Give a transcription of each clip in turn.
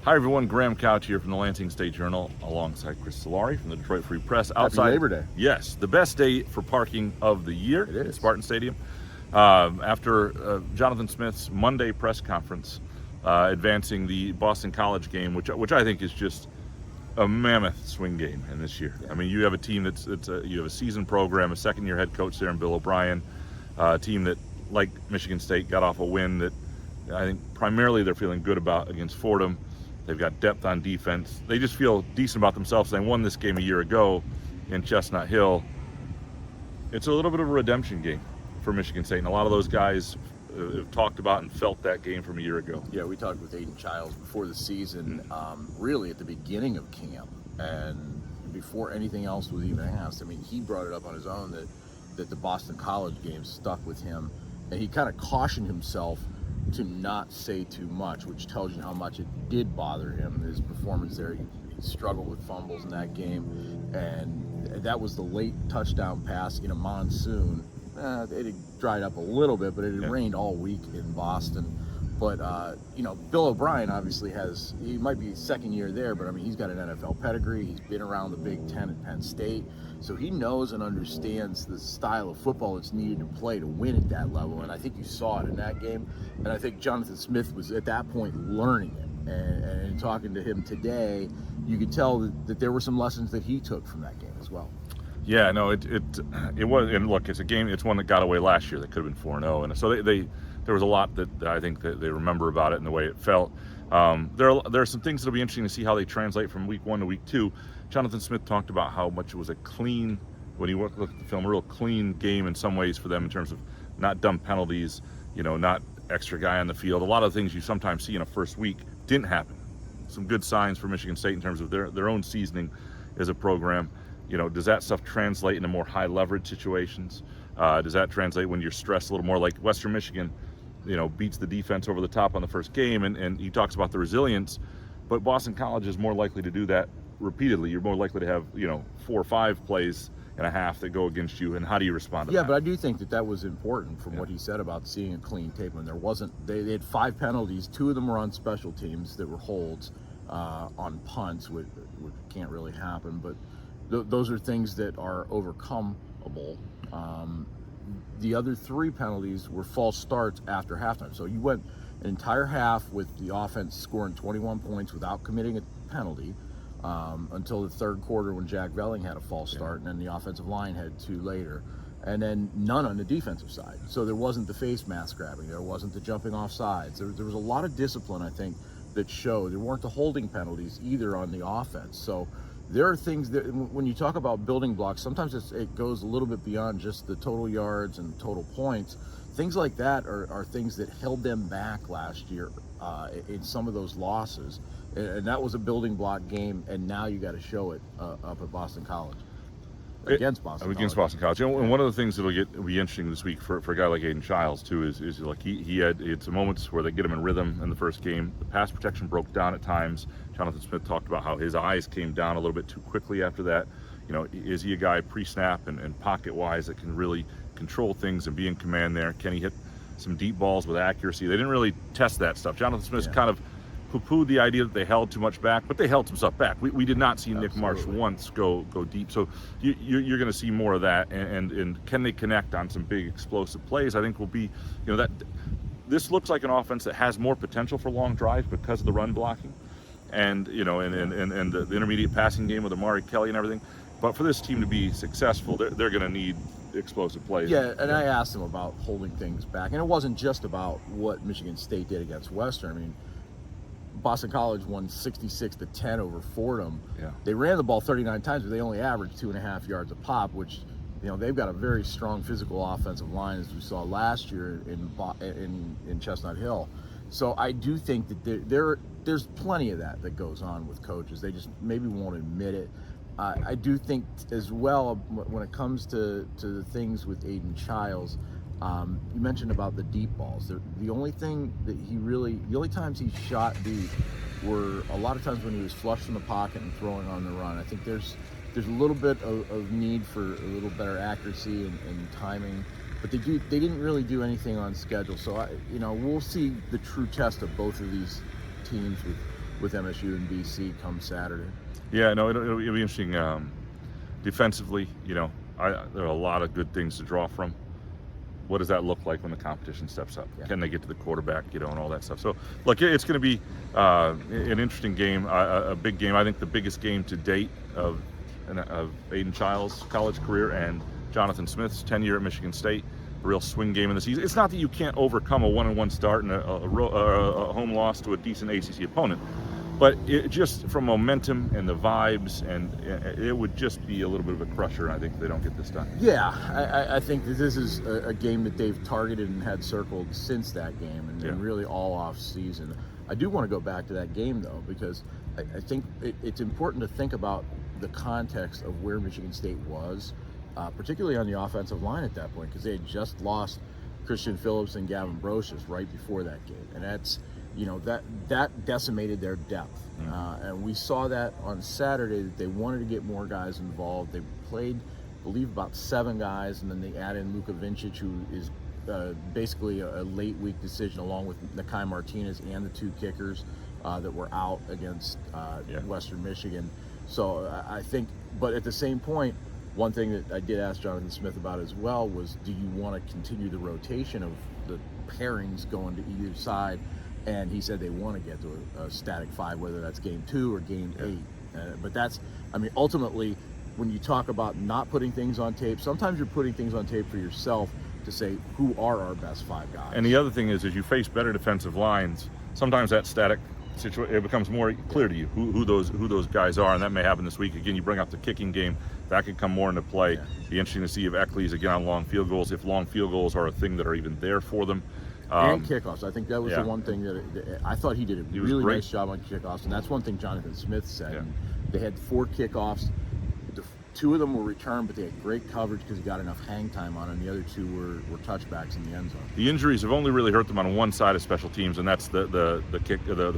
Hi everyone, Graham Couch here from the Lansing State Journal alongside Chris Solari from the Detroit Free Press. Happy Labor Day. Yes, the best day for parking of the year It is. at Spartan Stadium. After Jonathan Smith's Monday press conference advancing the Boston College game, which I think is just a mammoth swing game in this year. Yeah. I mean, you have a team you have a seasoned program, a second-year head coach there in Bill O'Brien, a team that, like Michigan State, got off a win that I think primarily they're feeling good about against Fordham. They've got depth on defense. They just feel decent about themselves. They won this game a year ago in Chestnut Hill. It's a little bit of a redemption game for Michigan State, and a lot of those guys have talked about and felt that game from a year ago. Yeah, we talked with Aiden Childs before the season, really at the beginning of camp, and before anything else was even asked. I mean, he brought it up on his own that the Boston College game stuck with him, and he kind of cautioned himself to not say too much, which tells you how much it did bother him. His performance there, he struggled with fumbles in that game, and that was the late touchdown pass in a monsoon. It had dried up a little bit, but it had rained all week in Boston. But, Bill O'Brien obviously he might be second year there, but I mean, he's got an NFL pedigree. He's been around the Big Ten at Penn State. So he knows and understands the style of football that's needed to play to win at that level. And I think you saw it in that game. And I think Jonathan Smith was at that point learning it. And talking to him today, you could tell that there were some lessons that he took from that game as well. Yeah, no, it was, and look, it's a game. It's one that got away last year. That could have been 4-0, and so there was a lot that I think that they remember about it and the way it felt. There are some things that'll be interesting to see how they translate from week 1 to week 2. Jonathan Smith talked about how much it was a clean, when he looked at the film, a real clean game in some ways for them in terms of not dumb penalties, not extra guy on the field. A lot of things you sometimes see in a first week didn't happen. Some good signs for Michigan State in terms of their own seasoning as a program. Does that stuff translate into more high leverage situations? Does that translate when you're stressed a little more, like Western Michigan, beats the defense over the top on the first game, and he talks about the resilience, but Boston College is more likely to do that repeatedly. You're more likely to have, 4 or 5 plays and a half that go against you, and how do you respond to that? Yeah, but I do think that was important from what he said about seeing a clean tape. When they had 5 penalties, 2 of them were on special teams that were holds on punts, which can't really happen, but those are things that are overcomable. The other 3 penalties were false starts after halftime. So you went an entire half with the offense scoring 21 points without committing a penalty until the third quarter when Jack Velling had a false start, and then the offensive line had 2 later. And then none on the defensive side. So there wasn't the face mask grabbing. There wasn't the jumping off sides. There was a lot of discipline, I think, that showed. There weren't the holding penalties either on the offense. So there are things that, when you talk about building blocks, sometimes it goes a little bit beyond just the total yards and total points. Things like that are things that held them back last year in some of those losses. And that was a building block game, and now you got to show it up at Boston College. Against Boston College. And one of the things that'll be interesting this week for a guy like Aiden Childs too is like he had some moments where they get him in rhythm in the first game. The pass protection broke down at times. Jonathan Smith talked about how his eyes came down a little bit too quickly after that. Is he a guy pre-snap and pocket-wise that can really control things and be in command there? Can he hit some deep balls with accuracy? They didn't really test that stuff. Jonathan Smith's kind of poo-pooed the idea that they held too much back, but they held some stuff back. We did not see Nick Marsh once go deep. So you're going to see more of that. And can they connect on some big explosive plays? I think will be, that this looks like an offense that has more potential for long drives because of the run blocking and, and the intermediate passing game with Amari Kelly and everything. But for this team to be successful, they're going to need explosive plays. Yeah, and I asked him about holding things back. And it wasn't just about what Michigan State did against Western. I mean, Boston College won 66-10 over Fordham. Yeah. They ran the ball 39 times, but they only averaged 2.5 yards a pop, which, they've got a very strong physical offensive line, as we saw last year in Chestnut Hill. So I do think that there's plenty of that goes on with coaches. They just maybe won't admit it. I do think as well, when it comes to the things with Aiden Childs, you mentioned about the deep balls. The only thing that the only times he shot deep were a lot of times when he was flush from the pocket and throwing on the run. I think there's a little bit of need for a little better accuracy and timing, but they didn't really do anything on schedule. So we'll see the true test of both of these teams with MSU and BC come Saturday. Yeah, no, it'll be interesting. Defensively, there are a lot of good things to draw from. What does that look like when the competition steps up? Yeah. Can they get to the quarterback, and all that stuff? So, look, it's going to be an interesting game, a big game. I think the biggest game to date of Aiden Child's college career and Jonathan Smith's tenure at Michigan State. A real swing game in the season. It's not that you can't overcome a 1-1 start and a home loss to a decent ACC opponent, but it just from momentum and the vibes, and it would just be a little bit of a crusher, I think, if they don't get this done. Yeah, I think that this is a game that they've targeted and had circled since that game, and really all off season. I do want to go back to that game, though, because I think it's important to think about the context of where Michigan State was, particularly on the offensive line at that point, because they had just lost Christian Phillips and Gavin Brocious right before that game, and that's that decimated their depth. And we saw that on Saturday, that they wanted to get more guys involved. They played, I believe, about 7 guys, and then they add in Luka Vincic, who is basically a late week decision, along with Nakai Martinez and the 2 kickers that were out against Western Michigan. So I think, but at the same point, one thing that I did ask Jonathan Smith about as well was, do you want to continue the rotation of the pairings going to either side? And he said they want to get to a static 5, whether that's game 2 or game 8. But that's, ultimately, when you talk about not putting things on tape, sometimes you're putting things on tape for yourself to say, who are our best 5 guys? And the other thing is, as you face better defensive lines, sometimes that static situation, it becomes more clear to you who those guys are, and that may happen this week. Again, you bring up the kicking game, that could come more into play. Be interesting to see if Eckley's again on long field goals, if long field goals are a thing that are even there for them. And kickoffs. I think that was the one thing that I thought he did a really nice job on kickoffs, and that's one thing Jonathan Smith said. Yeah. They had 4 kickoffs. 2 of them were returned, but they had great coverage because he got enough hang time on it, and the other 2 were touchbacks in the end zone. The injuries have only really hurt them on one side of special teams, and that's the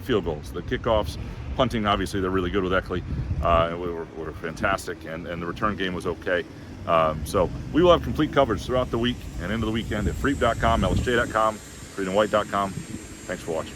field goals. The kickoffs, punting, obviously they're really good with Eckley. Were fantastic, and the return game was okay. So we will have complete coverage throughout the week and into the weekend at freep.com, lsj.com, freedomwhite.com. Thanks for watching.